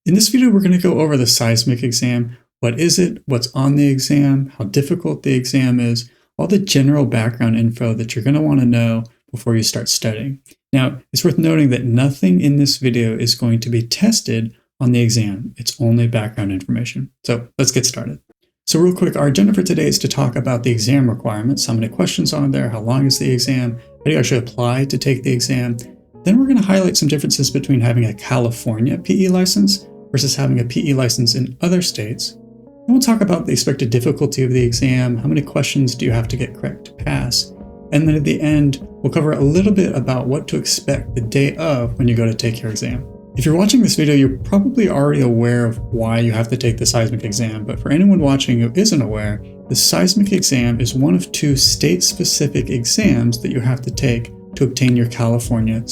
In this video, we're going to go over the seismic exam. What is it? What's on the exam? How difficult the exam is? All the general background info that you're going to want to know before you start studying. Now, it's worth noting that nothing in this video is going to be tested on the exam. It's only background information. So let's get started. So real quick, our agenda for today is to talk about the exam requirements, how many questions are there, how long is the exam, how do you actually apply to take the exam. Then we're going to highlight some differences between having a California PE license versus having a PE license in other states. And we'll talk about the expected difficulty of the exam, how many questions do you have to get correct to pass, and then at the end, we'll cover a little bit about what to expect the day of when you go to take your exam. If you're watching this video, you're probably already aware of why you have to take the seismic exam, but for anyone watching who isn't aware, the seismic exam is one of two state-specific exams that you have to take to obtain your California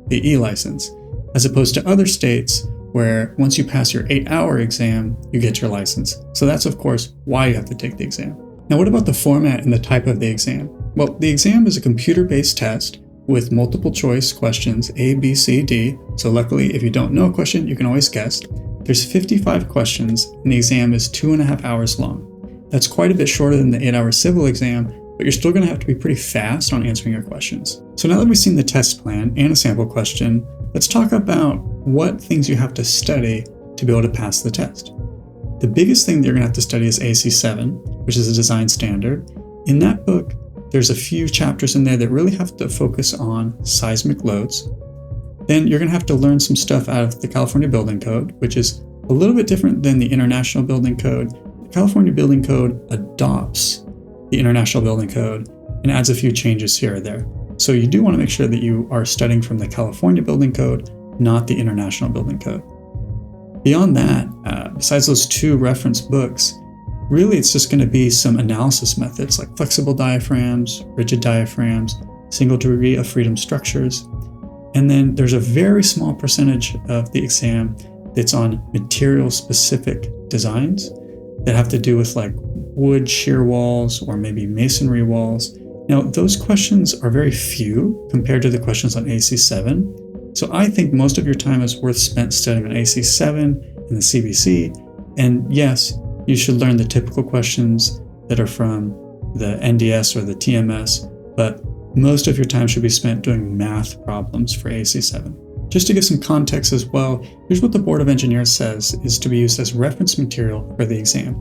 PE license, as opposed to other states where once you pass your 8-hour exam, you get your license. So that's, of course, why you have to take the exam. Now, what about the format and the type of the exam? Well, the exam is a computer-based test with multiple choice questions A, B, C, D. So luckily, if you don't know a question, you can always guess. There's 55 questions, and the exam is 2.5 hours long. That's quite a bit shorter than the 8-hour civil exam, but you're still going to have to be pretty fast on answering your questions. So now that we've seen the test plan and a sample question, let's talk about what things you have to study to be able to pass the test. The biggest thing that you're going to have to study is AC7, which is a design standard. In that book, there's a few chapters in there that really have to focus on seismic loads. Then you're going to have to learn some stuff out of the California Building Code, which is a little bit different than the International Building Code. The California Building Code adopts the International Building Code and adds a few changes here or there. So you do want to make sure that you are studying from the California Building Code, not the International Building Code. Beyond that, besides those two reference books, really it's just going to be some analysis methods like flexible diaphragms, rigid diaphragms, single degree of freedom structures. And then there's a very small percentage of the exam that's on material-specific designs that have to do with like wood shear walls or maybe masonry walls. Now, those questions are very few compared to the questions on AC7. So I think most of your time is worth spent studying on AC7 and the CBC. And yes, you should learn the typical questions that are from the NDS or the TMS, but most of your time should be spent doing math problems for AC7. Just to give some context as well, here's what the Board of Engineers says is to be used as reference material for the exam.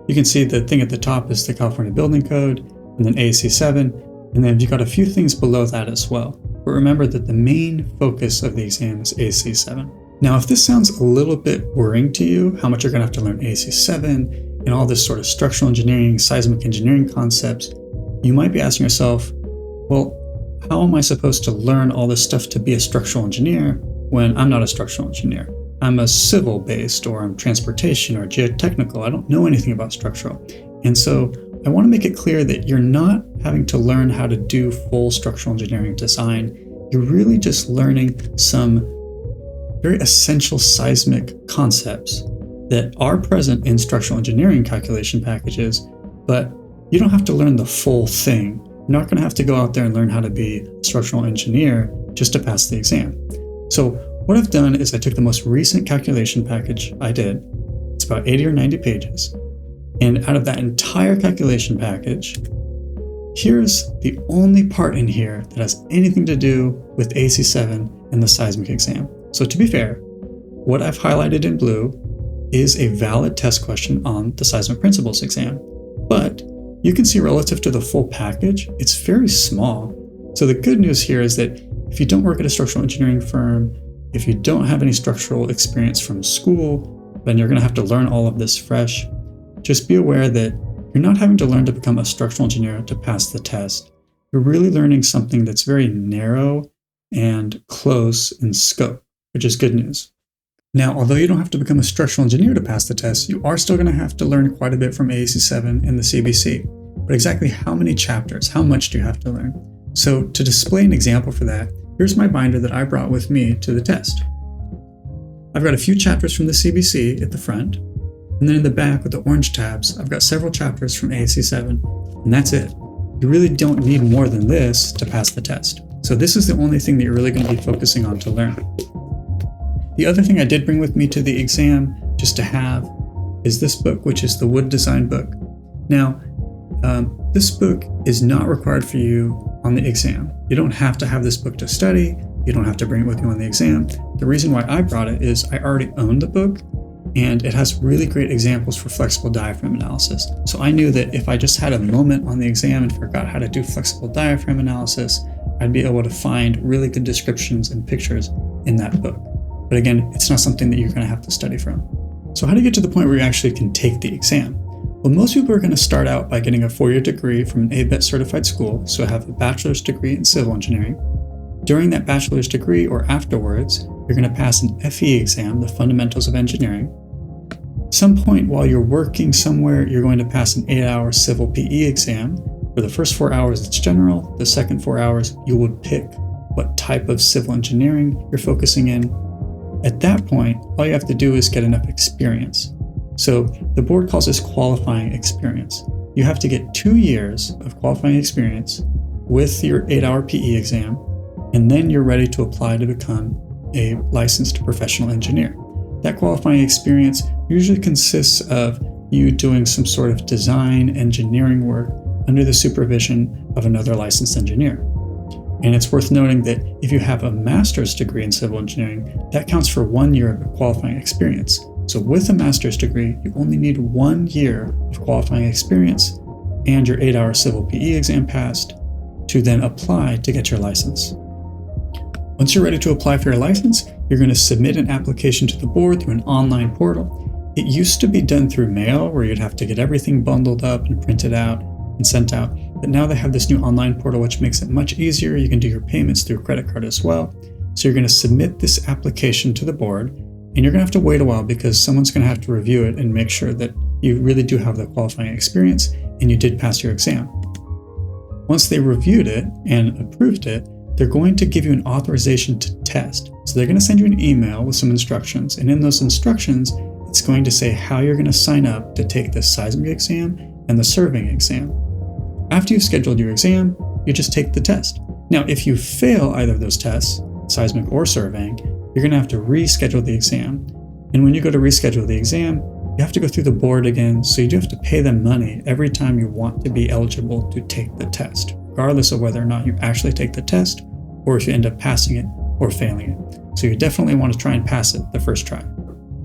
You can see the thing at the top is the California Building Code, and then AC7, and then you've got a few things below that as well. But remember that the main focus of the exam is AC7. Now, if this sounds a little bit worrying to you, how much you're going to have to learn AC7 and all this sort of structural engineering, seismic engineering concepts, you might be asking yourself, well, how am I supposed to learn all this stuff to be a structural engineer when I'm not a structural engineer? I'm a civil-based, or I'm transportation or geotechnical. I don't know anything about structural. And so I want to make it clear that you're not having to learn how to do full structural engineering design. You're really just learning some very essential seismic concepts that are present in structural engineering calculation packages, but you don't have to learn the full thing. You're not going to have to go out there and learn how to be a structural engineer just to pass the exam. So what I've done is I took the most recent calculation package I did. It's about 80 or 90 pages. And out of that entire calculation package, here's the only part in here that has anything to do with AC7 and the seismic exam. So to be fair, what I've highlighted in blue is a valid test question on the seismic principles exam. But you can see relative to the full package, it's very small. So the good news here is that if you don't work at a structural engineering firm, if you don't have any structural experience from school, then you're going to have to learn all of this fresh. Just be aware that you're not having to learn to become a structural engineer to pass the test. You're really learning something that's very narrow and close in scope, which is good news. Now, although you don't have to become a structural engineer to pass the test, you are still going to have to learn quite a bit from AC7 and the CBC. But exactly how many chapters, how much do you have to learn? So to display an example for that, here's my binder that I brought with me to the test. I've got a few chapters from the CBC at the front, and then in the back with the orange tabs, I've got several chapters from AC7, and that's it. You really don't need more than this to pass the test. So this is the only thing that you're really going to be focusing on to learn. The other thing I did bring with me to the exam just to have is this book, which is the wood design book. Now, this book is not required for you on the exam. You don't have to have this book to study. You don't have to bring it with you on the exam. The reason why I brought it is I already owned the book, and it has really great examples for flexible diaphragm analysis. So I knew that if I just had a moment on the exam and forgot how to do flexible diaphragm analysis, I'd be able to find really good descriptions and pictures in that book. But again, it's not something that you're going to have to study from. So how do you get to the point where you actually can take the exam? Well, most people are going to start out by getting a 4-year degree from an ABET certified school, so have a bachelor's degree in civil engineering. During that bachelor's degree or afterwards, you're going to pass an FE exam, the Fundamentals of Engineering. At some point while you're working somewhere, you're going to pass an 8-hour civil PE exam. For the first 4 hours, it's general. The second 4 hours, you would pick what type of civil engineering you're focusing in. At that point, all you have to do is get enough experience. So the board calls this qualifying experience. You have to get 2 years of qualifying experience with your 8-hour PE exam, and then you're ready to apply to become a licensed professional engineer. That qualifying experience usually consists of you doing some sort of design engineering work under the supervision of another licensed engineer. And it's worth noting that if you have a master's degree in civil engineering, that counts for 1 year of qualifying experience. So with a master's degree, you only need 1 year of qualifying experience and your 8-hour civil PE exam passed to then apply to get your license. Once you're ready to apply for your license, you're going to submit an application to the board through an online portal. It used to be done through mail, where you'd have to get everything bundled up and printed out and sent out. But now they have this new online portal, which makes it much easier. You can do your payments through a credit card as well. So you're going to submit this application to the board, and you're going to have to wait a while because someone's going to have to review it and make sure that you really do have the qualifying experience and you did pass your exam. Once they reviewed it and approved it, they're going to give you an authorization to test. So they're going to send you an email with some instructions, and in those instructions, it's going to say how you're going to sign up to take the seismic exam and the surveying exam. After you've scheduled your exam, you just take the test. Now, if you fail either of those tests, seismic or surveying, you're going to have to reschedule the exam. And when you go to reschedule the exam, you have to go through the board again, so you do have to pay them money every time you want to be eligible to take the test, regardless of whether or not you actually take the test or if you end up passing it or failing it. So you definitely want to try and pass it the first try.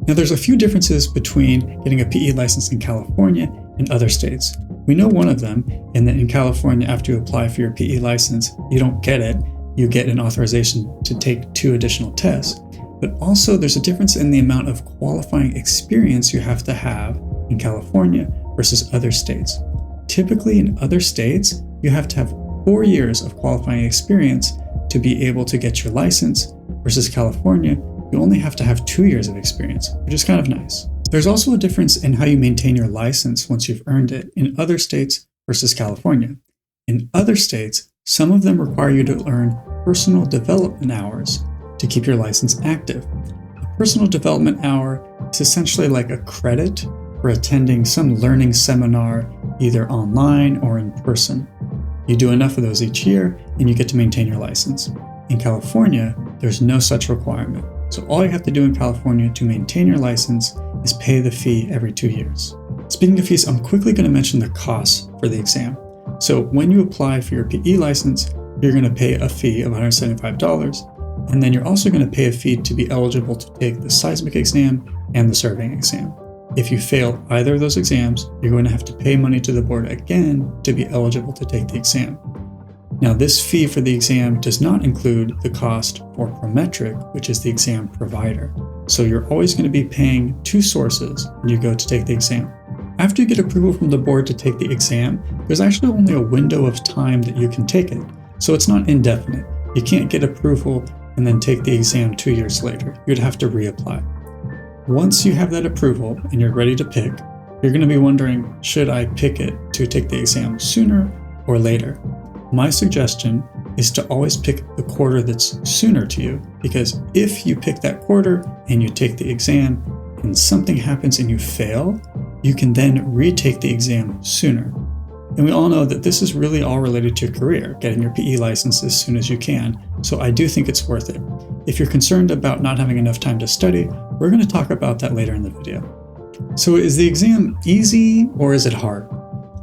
Now, there's a few differences between getting a PE license in California and other states. We know one of them, in that in California, after you apply for your PE license, you don't get it. You get an authorization to take 2 additional tests. But also there's a difference in the amount of qualifying experience you have to have in California versus other states. Typically in other states, you have to have 4 years of qualifying experience to be able to get your license, versus California, you only have to have 2 years of experience, which is kind of nice. There's also a difference in how you maintain your license once you've earned it in other states versus California. In other states, some of them require you to earn personal development hours to keep your license active. A personal development hour is essentially like a credit for attending some learning seminar, either online or in person. You do enough of those each year, and you get to maintain your license. In California, there's no such requirement. So all you have to do in California to maintain your license is pay the fee every 2 years. Speaking of fees, I'm quickly going to mention the costs for the exam. So when you apply for your PE license, you're going to pay a fee of $175, and then you're also going to pay a fee to be eligible to take the seismic exam and the surveying exam. If you fail either of those exams, you're going to have to pay money to the board again to be eligible to take the exam. Now, this fee for the exam does not include the cost for Prometric, which is the exam provider. So you're always going to be paying 2 sources when you go to take the exam. After you get approval from the board to take the exam, there's actually only a window of time that you can take it. So it's not indefinite. You can't get approval and then take the exam 2 years later. You'd have to reapply. Once you have that approval and you're ready to pick, you're going to be wondering, should I pick it to take the exam sooner or later? My suggestion is to always pick the quarter that's sooner to you, because if you pick that quarter and you take the exam and something happens and you fail, you can then retake the exam sooner. And we all know that this is really all related to your career, getting your PE license as soon as you can, So I do think it's worth it. If you're concerned about not having enough time to study, we're going to talk about that later in the video. So is the exam easy or is it hard?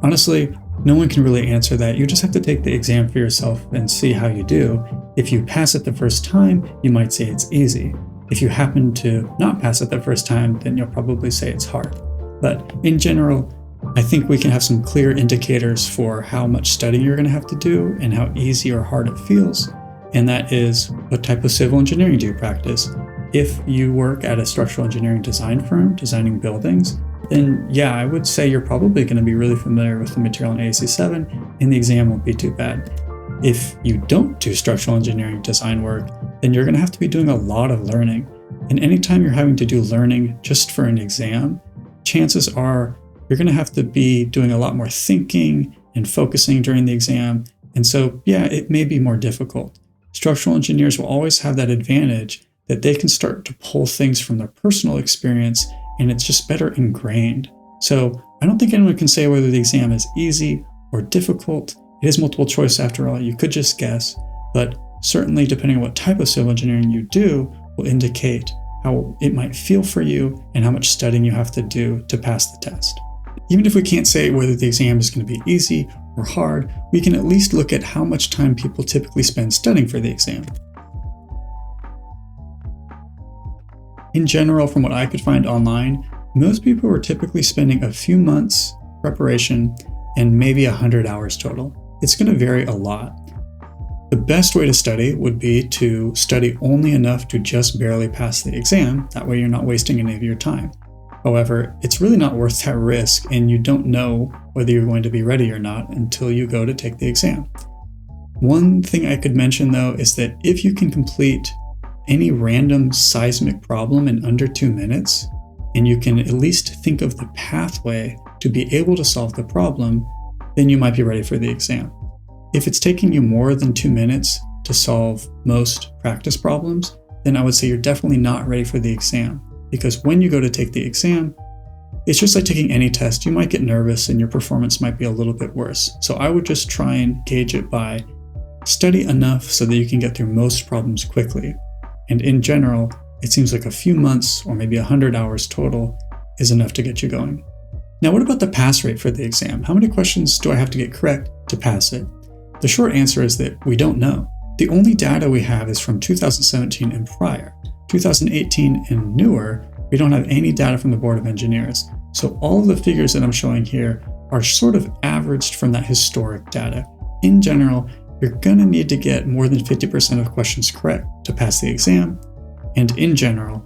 Honestly, no one can really answer that. You just have to take the exam for yourself and see how you do. If you pass it the first time, you might say it's easy. If you happen to not pass it the first time, then you'll probably say it's hard. But in general, I think we can have some clear indicators for how much studying you're going to have to do and how easy or hard it feels. And that is, what type of civil engineering do you practice? If you work at a structural engineering design firm designing buildings, then yeah, I would say you're probably going to be really familiar with the material in ASC 7 and the exam won't be too bad. If you don't do structural engineering design work, then you're going to have to be doing a lot of learning. And anytime you're having to do learning just for an exam, chances are you're going to have to be doing a lot more thinking and focusing during the exam. And so, yeah, it may be more difficult. Structural engineers will always have that advantage that they can start to pull things from their personal experience, and it's just better ingrained. So I don't think anyone can say whether the exam is easy or difficult. It is multiple choice after all. You could just guess, but certainly depending on what type of civil engineering you do will indicate how it might feel for you and how much studying you have to do to pass the test. Even if we can't say whether the exam is going to be easy or hard, we can at least look at how much time people typically spend studying for the exam. In general, from what I could find online, most people are typically spending a few months preparation and maybe 100 hours total. It's going to vary a lot. The best way to study would be to study only enough to just barely pass the exam. That way you're not wasting any of your time. However, it's really not worth that risk, and you don't know whether you're going to be ready or not until you go to take the exam. One thing I could mention though is that if you can complete any random seismic problem in under 2 minutes, and you can at least think of the pathway to be able to solve the problem, then you might be ready for the exam. If it's taking you more than 2 minutes to solve most practice problems, then I would say you're definitely not ready for the exam. Because when you go to take the exam, it's just like taking any test. You might get nervous and your performance might be a little bit worse. So I would just try and gauge it by study enough so that you can get through most problems quickly. And in general, it seems like a few months or maybe 100 hours total is enough to get you going. Now, what about the pass rate for the exam? How many questions do I have to get correct to pass it? The short answer is that we don't know. The only data we have is from 2017 and prior. 2018 and newer, we don't have any data from the Board of Engineers. So all of the figures that I'm showing here are sort of averaged from that historic data. In general, you're going to need to get more than 50% of questions correct to pass the exam. And in general,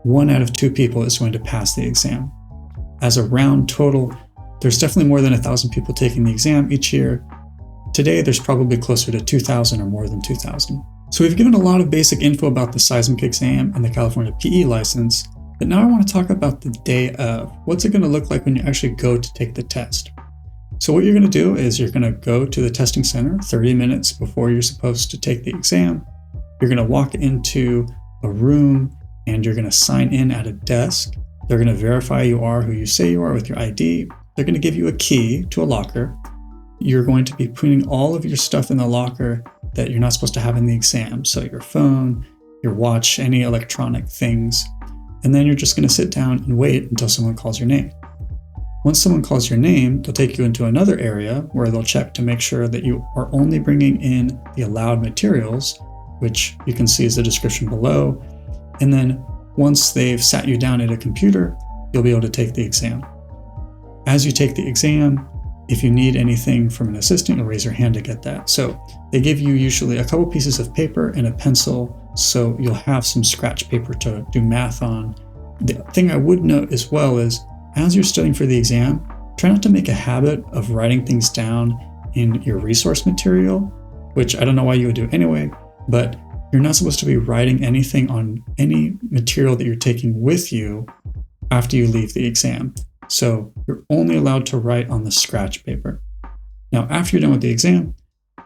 1 out of 2 people is going to pass the exam. As a round total, there's definitely more than 1,000 people taking the exam each year. Today, there's probably closer to 2,000 or more than 2,000. So we've given a lot of basic info about the seismic exam and the California PE license, but now I want to talk about the day of. What's it going to look like when you actually go to take the test? So what you're going to do is you're going to go to the testing center 30 minutes before you're supposed to take the exam. You're going to walk into a room and you're going to sign in at a desk. They're going to verify you are who you say you are with your ID. They're going to give you a key to a locker. You're going to be putting all of your stuff in the locker that you're not supposed to have in the exam. So your phone, your watch, any electronic things. And then you're just going to sit down and wait until someone calls your name. Once someone calls your name, they'll take you into another area where they'll check to make sure that you are only bringing in the allowed materials, which you can see is the description below. And then once they've sat you down at a computer, you'll be able to take the exam. As you take the exam, if you need anything from an assistant, you'll raise your hand to get that. So they give you usually a couple pieces of paper and a pencil, so you'll have some scratch paper to do math on. The thing I would note as well is, as you're studying for the exam, try not to make a habit of writing things down in your resource material, which I don't know why you would do anyway, but you're not supposed to be writing anything on any material that you're taking with you after you leave the exam. So you're only allowed to write on the scratch paper. Now, after you're done with the exam,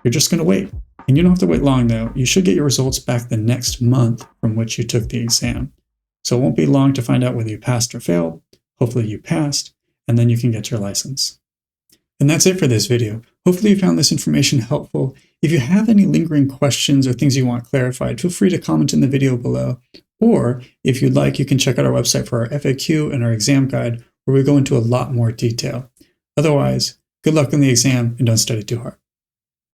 you're just going to wait. And you don't have to wait long though. You should get your results back the next month from which you took the exam. So it won't be long to find out whether you passed or failed. Hopefully you passed, and then you can get your license. And that's it for this video. Hopefully you found this information helpful. If you have any lingering questions or things you want clarified, feel free to comment in the video below. Or if you'd like, you can check out our website for our FAQ and our exam guide, where we go into a lot more detail. Otherwise, good luck on the exam and don't study too hard.